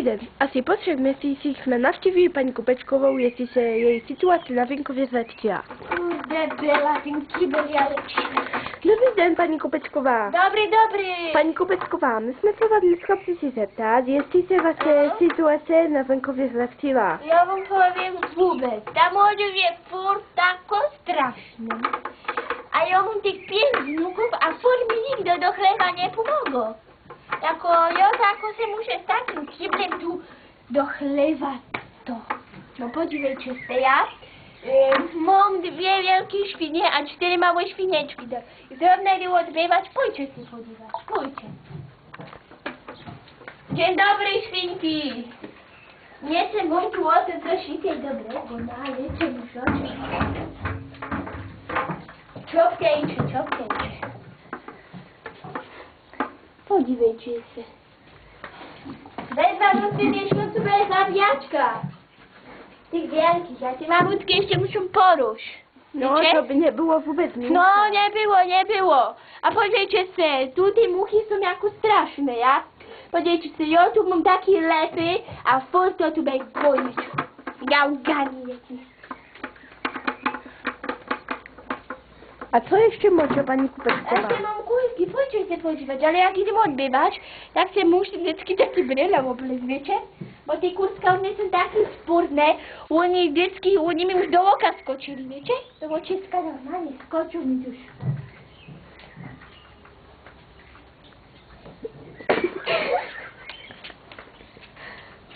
Dobrý den. Asi po 3 měsících jsme navštívili paní Kopečkovou, jestli se její situace na venkově zlepšila. Kurde, byla, ten kýbel je lepší. Dobrý den, paní Kopečková. Dobrý. Paní Kopečková, my jsme se vás dneska přišli zeptat, jestli se vaše situace na venkově zlepšila. Já vám povím vůbec. Tam je furt tako strašný. A já mám těch 5 vnuků a furt mi nikdo do chleba nepomogl. Jako jo, tako se může stát tím kýblem tu do chleba to. No podívejte se, já mám 2 velké švině a 4 malé švinečky. Zrovna jdu odbývat, pojďte si podívat, pojďte. Dzień dobry, świnki. Nie chcę wątku o tym, co świnki dobrego, no ale cię muszę Czopkejcie. Podziwiajcie się. Bez 12 miesiącu bez zabijaczka. Tych wielkich, a te malutkie jeszcze muszą porusz. No, to by nie było vůbec nic. No, nie było. A podziwiajcie się, tu te muchy są jako straszne, ja? Podívejte se, jo, tu mám taky lepy a furt to tu bude bojiť. Gauganí věci. A co ještě může paní Kopečková? Ještě mám kůlky, pojďte se podívat, ale jak jdem odbývač, tak se musím vždycky taky brýle oblez, víte? Bo ty kurska oni jsou taky spurné, oni mi už do oka skočili, víte? Do očiska normálně skočil mi už.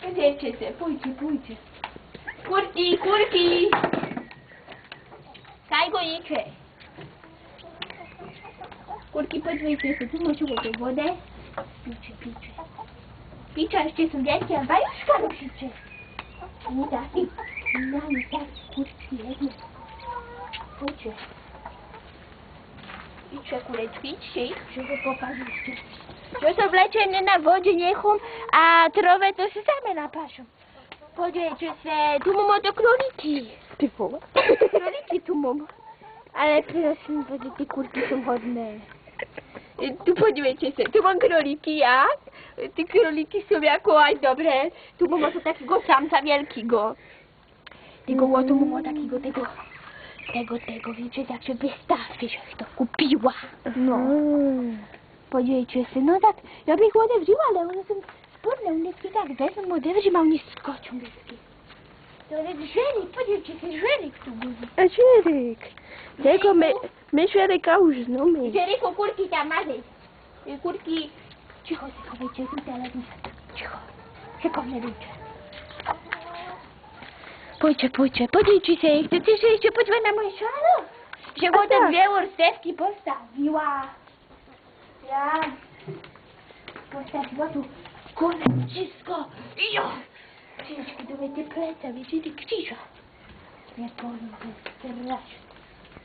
Podívejte se, pojďte. Kurky. Kajgoniče. Kurky, podívejte se, tu můžu do vody. Píče. Píče, ještě jsou děti a bajuška rušiče. Oni taky, kurčky jedno. Pojďte. Píče, kurečky, že ho popažu ještě. Že sú vlečené na vode nechom a trove to si same napášom. Podívejte sa, tu mám to krolíky. Ty vole. Krolíky tu mám. Ale prosím, ty kurky sú hodné. Tu podívejte sa, tu mám krolíky, jak? Ty krolíky sú jako aj dobré. Tu mám to takýho samca veľkýho. Tego, tu mám takýho tego, víte, takže bez stávky, že to kúpila. No. Podívejte se, no tak, já bych otevřela, ale ono jsem spodne, vždycky tak vezmu, otevřím a oni skočím vždycky. To je želík, podívejte se, želík tu bude. A želík. Jako my želíka už známe. Želíku, kurky tam mazej. Kurky, ticho se chovejte, tu televize. Ticho, se nevejte. Pojďte, podívejte se, chcete se ještě podívat na můj šálo? Že ho ten 2 vrstevky postavila. Ja postawiła tu koleczysko. Jo! Ciężko do mnie te pleca, wiecie, ty krzyża. Nie powiem, to jest straszne.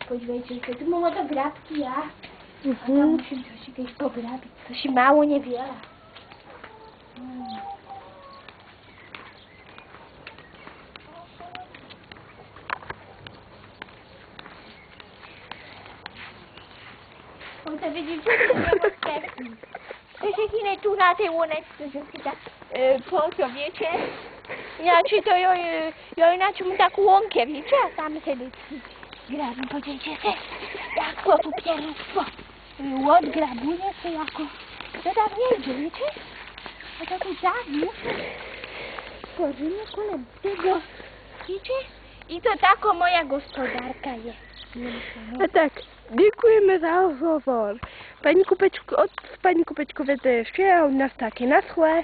Podívejte se, tu mam oto grabki, ja. A tam muszę coś jakieś pograbić, coś mało niewiele. To widzicie, to się chwilę tu na tej łoneczce, że się tak po co, wiecie? Inaczej to ja inaczej mu tak łąkę, wiecie? A tam sobie grabim, podzielcie się, jak to tu pierwstwo odgrabuje się jako, to tam nie idzie, wiecie? A to tu tak muszę, tworzymy kolem tego, wiecie? I to tako moja gospodarka jest. A tak, děkujeme za rozhovor. Paní Kopečkové to je vše a od nás taky naschle.